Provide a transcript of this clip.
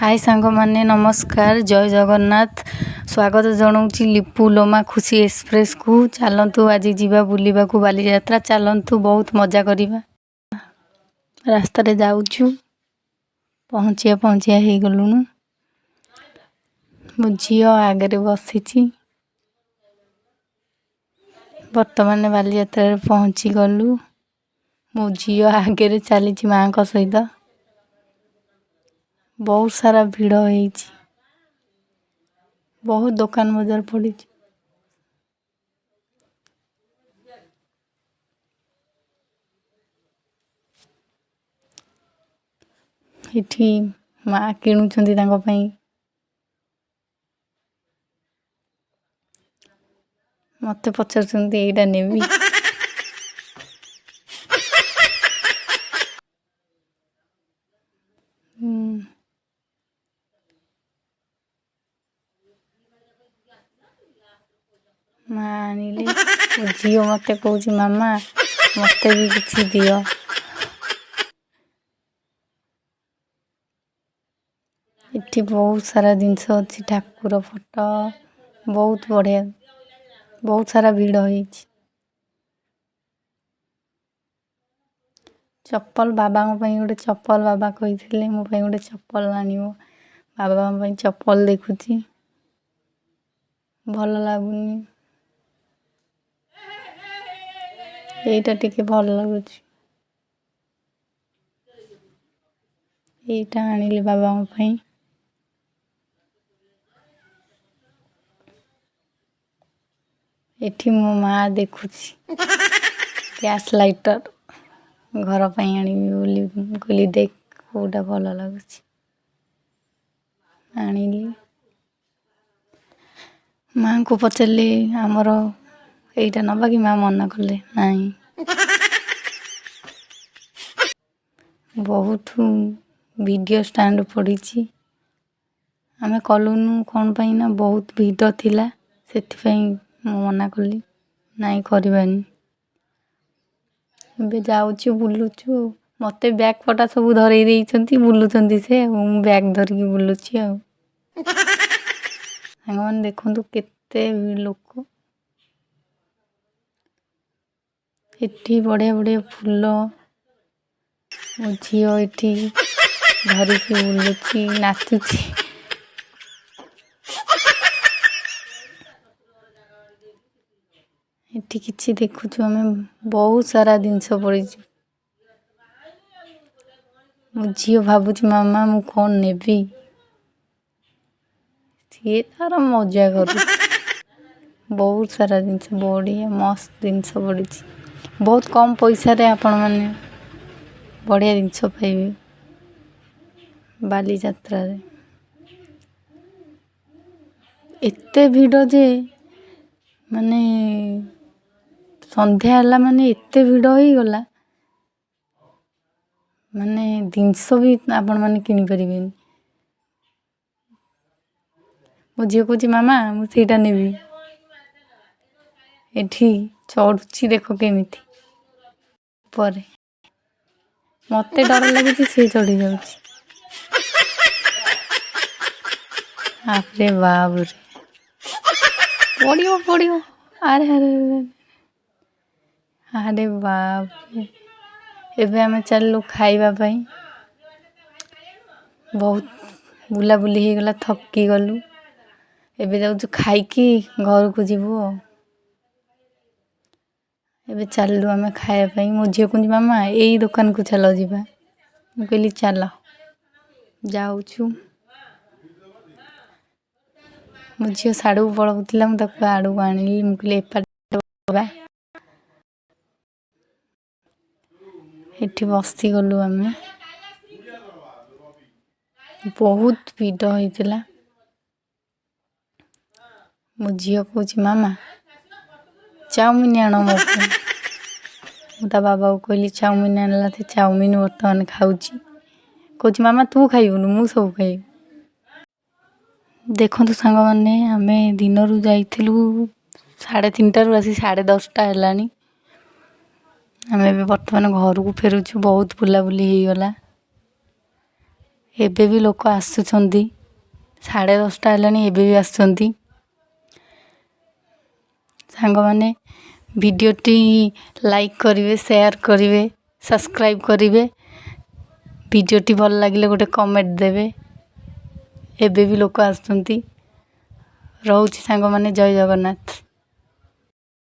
हाय सांग माने नमस्कार जय जगन्नाथ स्वागत जनाऊँ लिपू लोमा खुशी एक्सप्रेस को। चलतु आज जीवा बुलिबा को बालीजात्रा चलतु बहुत मजा करिबा। रास्ता रे जाऊछु पहुँचिया हो गलुनु। मो झील आगे बसी बर्तमान बालीजात्रा रे पहुँची गलु। मो झील आगे चली माँ को सहित बहुत सारा भिड़ है, बहुत दुकान बजार पड़ी। इठी माँ किणुचंदी तांको पई मते पचारुचंदी एइटा नेबी। माँ आनिले झील मते कहूची मामा मते भी किछि दियो। इठी बहुत सारा जिनस अच्छी ठाकुर फोटो बहुत बढ़िया बहुत सारा भीड़ है। चप्पल बाबा गोटे चप्पल बाबा कही मो गोटे चप्पल आनिबो। बाबा चप्पल देखुची भल लगुनी एटा टिके भल लगुची एटा आनिले बाबा पई। एठी मो माँ देखुची गैस लाइटर घर पई आनिबी बोली कहली देख कोटा भल लगुची आनिली। माँ को पचारे आमर एइटा नबा कि माँ मना कले नहीं। बहुत वीडियो स्टैंड पड़ी आमे कलुनु कौन पाई ना बहुत भीड़ थिला से मना कली नहीं करबानी। बे जाऊँ बुलुचु मते बैग पटा सब धरई देइछंती बुलुचंती से बैग धरिकी बुलुची आ। सामान देखंतु केते लोक एठी बढ़िया बढ़िया फूल मो झील एठी धरिकी बुलुची नाचुची। एठी किछि देखुछु हमें बहुत सारा जिनस पड़ी। मो झील भाबुची मामा मु कौन नेबी सी तार मजा करू। बहुत सारा जिनस बढ़िया मस्त जिनस पड़ी बहुत कम पैसा रे आपण माने बढ़िया जिनस पाइबे बालीजात्रा रे। एते भीड़ जे माने संध्या हला माने एते भीड़ हो गला माने जिनस भी आपण माने किनि परिबेनी। मो झील कहूची मामा मु सेटा नेबी एठी चढ़ुची देखो केमिति परे मते डर लागुची से चढ़ी जाउची। आपरे बाप रे पड़ियो अरे अरे अरे बाप रे। एबे आमे चललु खाइबा पई बहुत बुलाबुली हो गला थकी गलु एबे जाउछु खाइकी घर को जीवु। एबे चललु आमे खाइबा पई मो झील कहूची मामा एई दुकान को चलो जीबा मु कहली चलो जाउछु। मो झील साडू पळौतिला मु ताको आडू आनिली मु कहली एपा एठी बसी गलु आमे बहुत भीड़ होइतिला। मो झील कहूची मामा चाउमिन आनो मो मु ता बाबा को कहली चाउमिन आनला थे चाउमिन बर्तमान खाउची कहूची मामा तू खाइबुनु मु सब खाइबी। देखंतु सांग माने आमे दिनरु जाइथिलु 3:30 रु आसी 10:30 हेलानी। आमे बर्तमान घर को फेरुछु बहुत बुलाबुली हो गला ଏବେ ବି ଲୋକ ଆସୁଛନ୍ତି, 10:30 ହେଲାଣି, ଏବେ ବି ଆସୁଛନ୍ତି। ସାଙ୍ଗମାନେ ଭିଡ଼ିଓଟି ଲାଇକ୍ କରିବେ, ସେୟାର କରିବେ, ସବସ୍କ୍ରାଇବ୍ କରିବେ। ଭିଡ଼ିଓଟି ଭଲ ଲାଗିଲେ ଗୋଟେ କମେଣ୍ଟ ଦେବେ। ଏବେ ବି ଲୋକ ଆସୁଛନ୍ତି। ରହୁଛି ସାଙ୍ଗମାନେ, ଜୟ ଜଗନ୍ନାଥ।